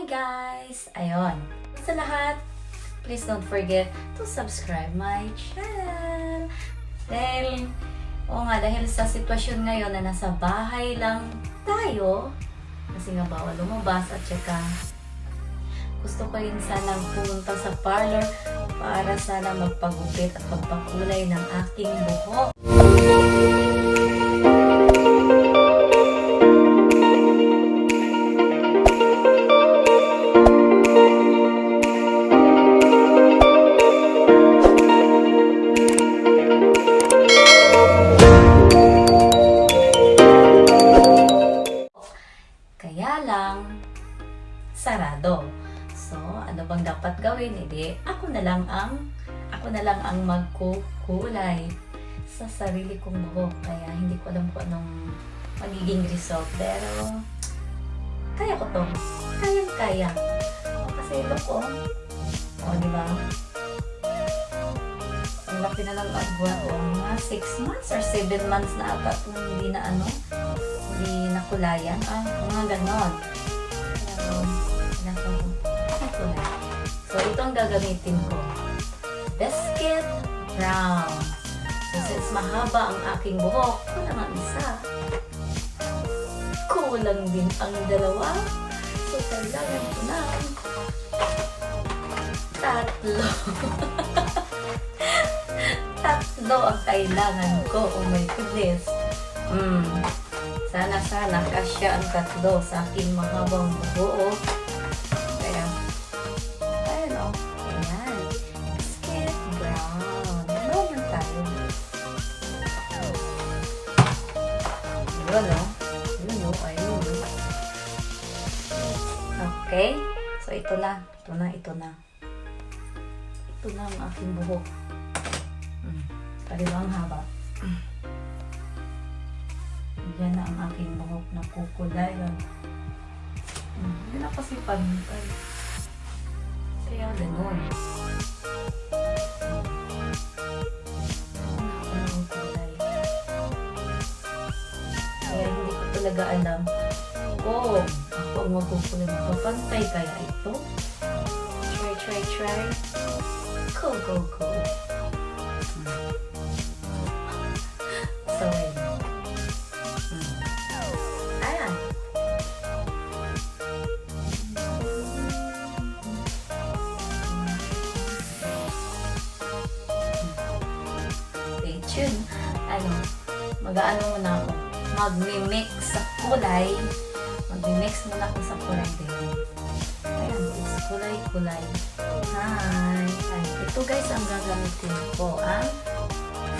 guys! Ayun. Sa lahat, please don't forget to subscribe my channel. Dahil sa sitwasyon ngayon na nasa bahay lang tayo, kasi nga bawal lumabas at saka gusto ko rin sanang pumunta sa parlor para sana magpagupit at magpakulay ng aking buhok. Kaya lang, sarado. So, ano bang dapat gawin? Hindi, ako na lang ang magkukulay sa sarili kong buhok. Kaya hindi ko alam kung anong magiging result. Pero, kaya ko to. Kayang-kaya. Kasi look ko. Diba? Ang laki na lang agwan ko. Mga 6 months or 7 months na ata hindi hindi nakulayan. Mga ganon. So, ito ang gagamitin ko. Biscuit brown. So, since mahaba ang aking buhok, kulang ang isa. Kulang din ang dalawa. So, kailangan ko na 3. 3 ang kailangan ko. Oh my goodness. Sana kasya ang 3 sa aking mahabang buhok. Kaya, ayun o. Ayan. Biscuit brown. Naman tayo. Yun o. Ayun o. Okay. So, ito na. Ito na ang aking buhok. Kaliwang haba. Yan na ang aking buhok na kukulay. Hindi na kasi pantay. Kaya gano'n. Kaya hindi ko talaga alam kung ako ang magkukulay. Mapapantay kaya ito? Try. Go. So, ayan. Stay tuned. Mag-aano muna ako. Mag-mix sa kulay. Mag-mix muna ako sa kulay din. Ayan, it's kulay. Hi! Ito guys ang gagamitin ko.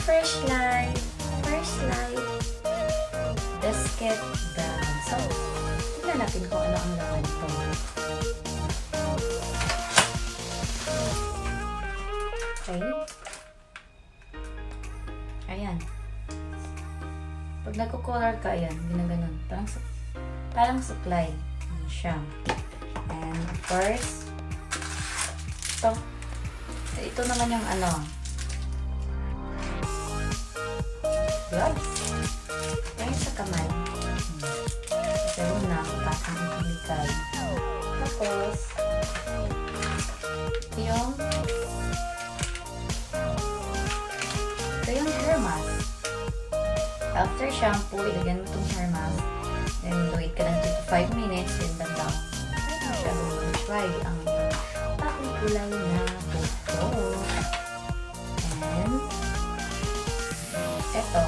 Fresh light. Biscuit brown. So, tignan natin kung ano ang laman ito. Okay. Ayan. Pag nagko-color ka, ayan, ginaganon. Parang suklay. Ayan siya. And of course, ito naman yung gloves. Yan sa kamay. Pero na, patang ikalikay. Tapos, ito yung hair mask. After shampoo, ilagyan mo itong hair mask. Then, wait ka lang 2 to 5 minutes. Then, lang. Ay, masyadong try ang aking kulay na buhok. And, ito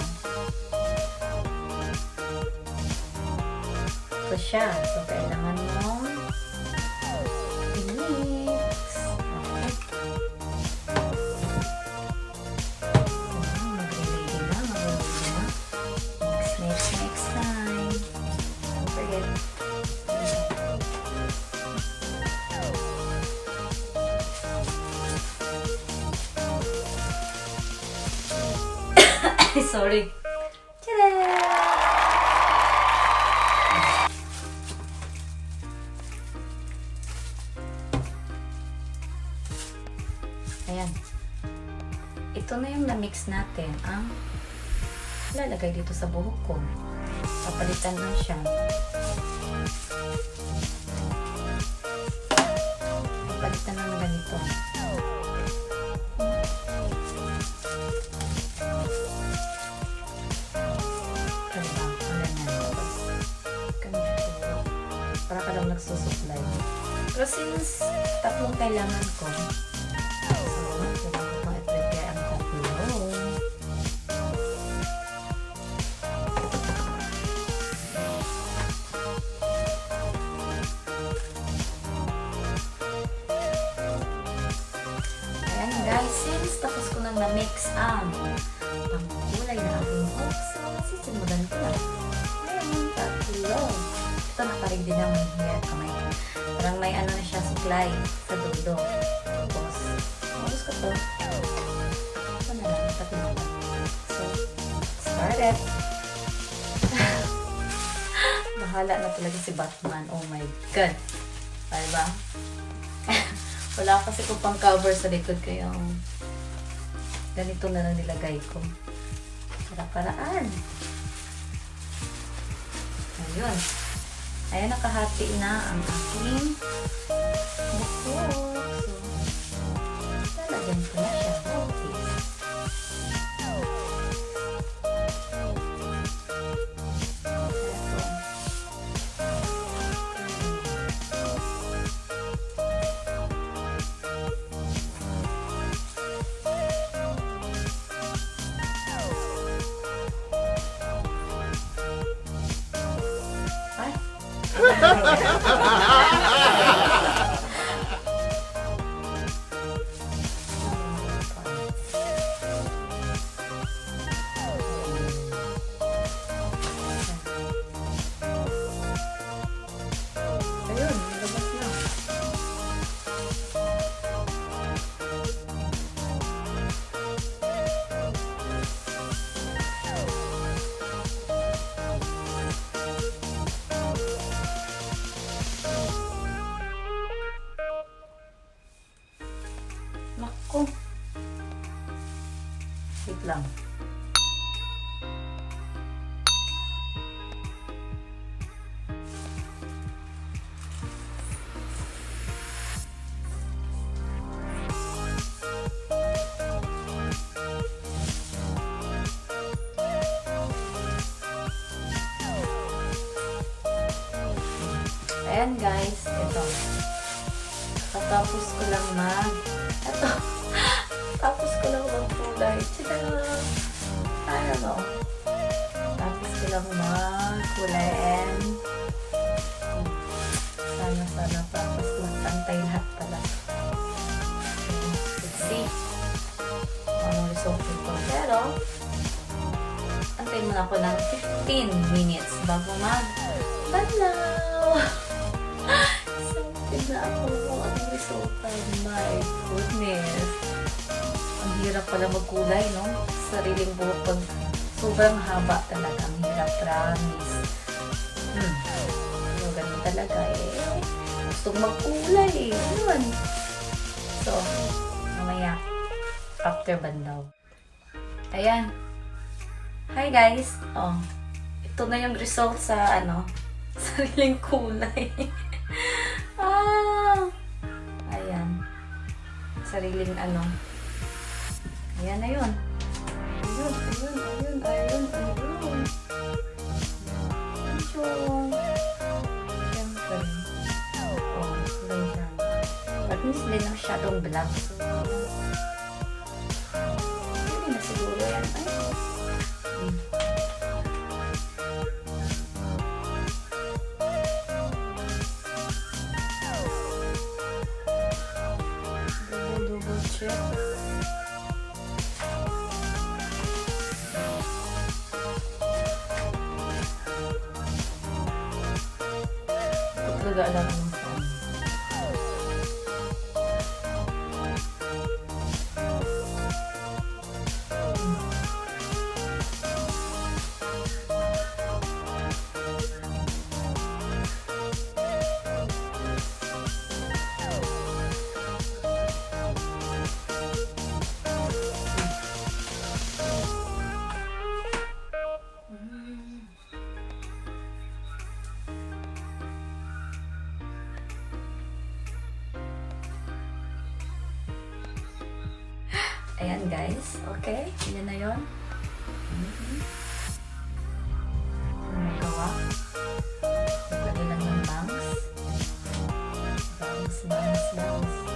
siya. So, kailangan mo i-mix. Okay. Mag-ready na. Next time. Don't forget. Sorry. Tada! Ayan. Ito na yung na-mix natin. Ang lalagay dito sa buhok ko. Papalitan lang siya. magsusupply. Pero since tatlong kailangan ko, so, kailangan ko pang i-prepare ang tatlo. Ayan guys, since tapos ko nang na-mix ang pangkulay na aking hook, so sisimulan ko na. Ayan, tatlo. Ito nakarig din ang hair kamay. Parang may ano na siya, supply sa dulo. Tapos, maubos ko to. Ito na lang, tatlo na. So, started. Bahala na talaga si Batman. Oh my God. Diba? Wala kasi ko pang cover sa likod kaya ganito na lang nilagay ko. Para-paraan. Ayun. Ayan, nakahati na ang aking buhok. So, lalagyan ko na siya. Naku. Wait lang. Ayan guys, ito. Tapos ko lang ito. Tapos ko lang magkulay. Ano? Tapos ko lang magkulay and sana tapos magtantay lahat pala. Let's see. Anong result ito. Pero, antayin muna ako ng 15 minutes bago mag-balaw. Tignan ako kung anong resulta. My goodness. Ang hirap pala magkulay, no? Sariling buhok pag sobrang haba talaga. Ang hirap, promise. So, ganun talaga eh. Gusto magkulay eh. Yun. So, mamaya. After bandaw. Ayan. Hi guys. Oh. Ito na yung result sa sariling kulay. Ayan. Sariling Ayan na yun. Ayun. Siyempre. Kulay dyan. At least din ang masyadong black. So, hindi na siguro yan. Double check. Talaga alam mo sa ayan guys, okay, yan na yun. Nagawa. Lagay lang yung bangs. bangs, bangs, bangs.